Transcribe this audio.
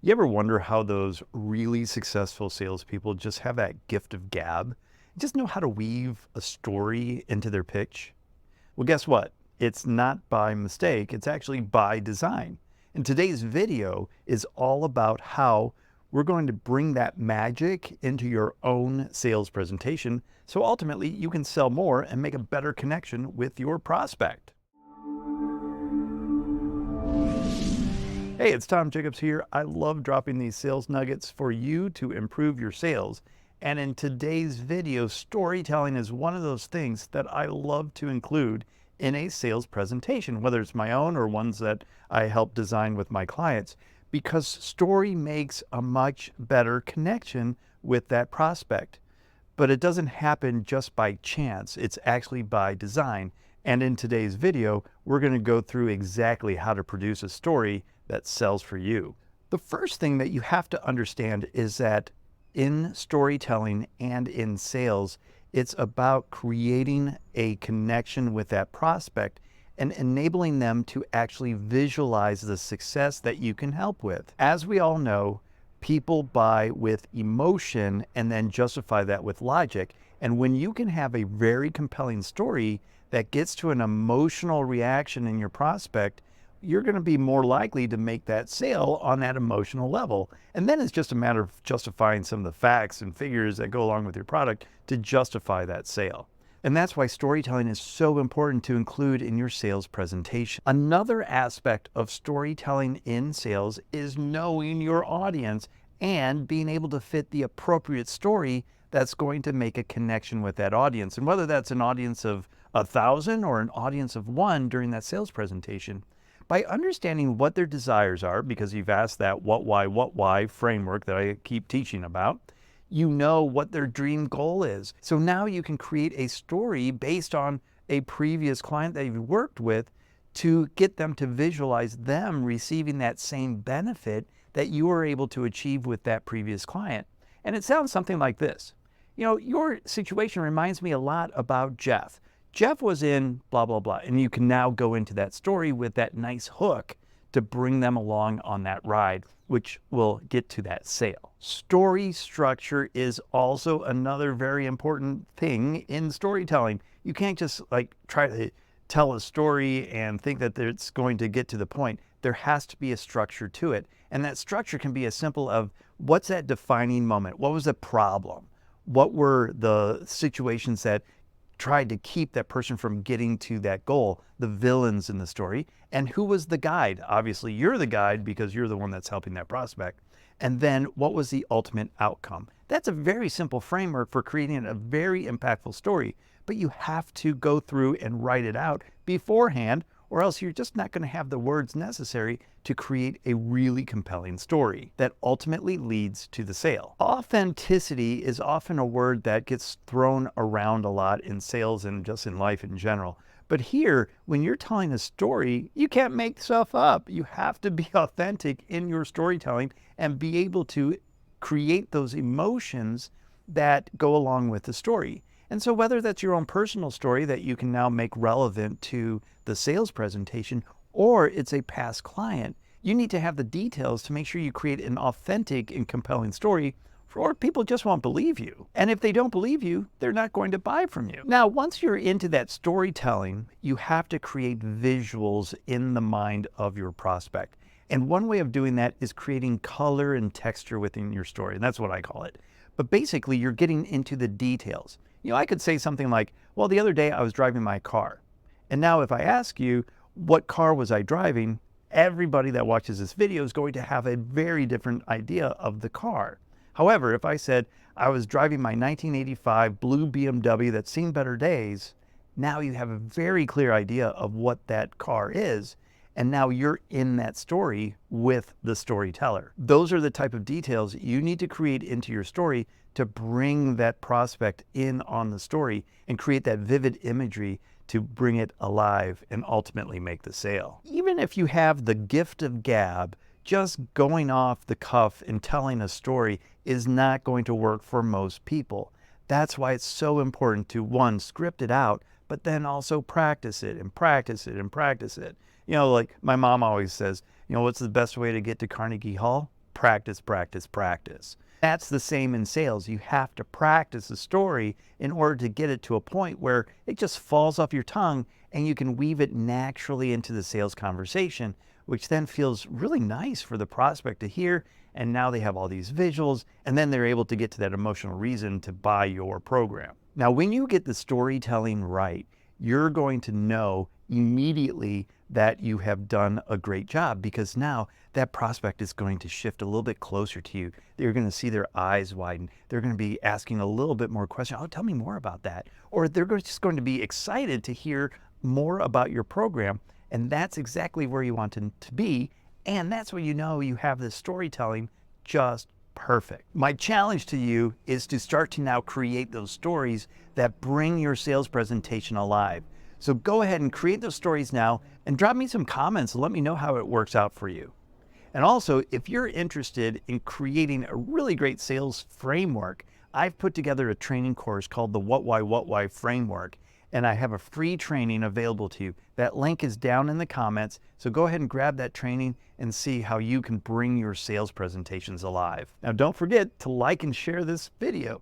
You ever wonder how those really successful salespeople just have that gift of gab? Just know how to weave a story into their pitch? Well, guess what? It's not by mistake, it's actually by design. And today's video is all about how we're going to bring that magic into your own sales presentation so ultimately you can sell more and make a better connection with your prospect. Hey, it's Tom Jacobs here. I love dropping these sales nuggets for you to improve your sales. And in today's video, storytelling is one of those things that I love to include in a sales presentation, whether it's my own or ones that I help design with my clients, because story makes a much better connection with that prospect. But it doesn't happen just by chance. It's actually by design. And in today's video, we're going to go through exactly how to produce a story that sells for you. The first thing that you have to understand is that in storytelling and in sales, it's about creating a connection with that prospect and enabling them to actually visualize the success that you can help with. As we all know, people buy with emotion and then justify that with logic. And when you can have a very compelling story that gets to an emotional reaction in your prospect, you're going to be more likely to make that sale on that emotional level. And then it's just a matter of justifying some of the facts and figures that go along with your product to justify that sale. And that's why storytelling is so important to include in your sales presentation. Another aspect of storytelling in sales is knowing your audience and being able to fit the appropriate story that's going to make a connection with that audience. And whether that's an audience of 1,000 or an audience of 1 during that sales presentation, by understanding what their desires are, because you've asked that what, why framework that I keep teaching about, you know what their dream goal is. So now you can create a story based on a previous client that you've worked with to get them to visualize them receiving that same benefit that you were able to achieve with that previous client. And it sounds something like this. You know, your situation reminds me a lot about Jeff. Jeff was in blah, blah, blah. And you can now go into that story with that nice hook to bring them along on that ride, which will get to that sale. Story structure is also another very important thing in storytelling. You can't just try to tell a story and think that it's going to get to the point. There has to be a structure to it. And that structure can be as simple of what's that defining moment? What was the problem? What were the situations that tried to keep that person from getting to that goal, the villains in the story, and who was the guide? Obviously, you're the guide because you're the one that's helping that prospect. And then what was the ultimate outcome? That's a very simple framework for creating a very impactful story, but you have to go through and write it out beforehand, or else you're just not going to have the words necessary to create a really compelling story that ultimately leads to the sale. Authenticity is often a word that gets thrown around a lot in sales and just in life in general. But here, when you're telling a story, you can't make stuff up. You have to be authentic in your storytelling and be able to create those emotions that go along with the story. And so whether that's your own personal story that you can now make relevant to the sales presentation, or it's a past client, you need to have the details to make sure you create an authentic and compelling story, or people just won't believe you. And if they don't believe you, they're not going to buy from you. Now, once you're into that storytelling, you have to create visuals in the mind of your prospect. And one way of doing that is creating color and texture within your story. And that's what I call it. But basically, you're getting into the details. You know, I could say something like, well, the other day I was driving my car. And now if I ask you, what car was I driving? Everybody that watches this video is going to have a very different idea of the car. However, if I said I was driving my 1985 blue BMW that's seen better days, now you have a very clear idea of what that car is. And now you're in that story with the storyteller. Those are the type of details you need to create into your story to bring that prospect in on the story and create that vivid imagery to bring it alive and ultimately make the sale. Even if you have the gift of gab, just going off the cuff and telling a story is not going to work for most people. That's why it's so important to, one, script it out, but then also practice it and practice it and practice it. You know, like my mom always says, you know, what's the best way to get to Carnegie Hall? practice, practice, practice. That's the same in sales. You have to practice a story in order to get it to a point where it just falls off your tongue and you can weave it naturally into the sales conversation, which then feels really nice for the prospect to hear. And now they have all these visuals, and then they're able to get to that emotional reason to buy your program. Now, when you get the storytelling right, you're going to know immediately that you have done a great job, because now that prospect is going to shift a little bit closer to you. You're going to see their eyes widen. They're going to be asking a little bit more questions. Oh, tell me more about that. Or they're just going to be excited to hear more about your program. And that's exactly where you want them to be. And that's when you know you have this storytelling just perfect. My challenge to you is to start to now create those stories that bring your sales presentation alive. So go ahead and create those stories now and drop me some comments and let me know how it works out for you. And also, if you're interested in creating a really great sales framework, I've put together a training course called the What Why Framework, and I have a free training available to you. That link is down in the comments, so go ahead and grab that training and see how you can bring your sales presentations alive. Now, don't forget to like and share this video.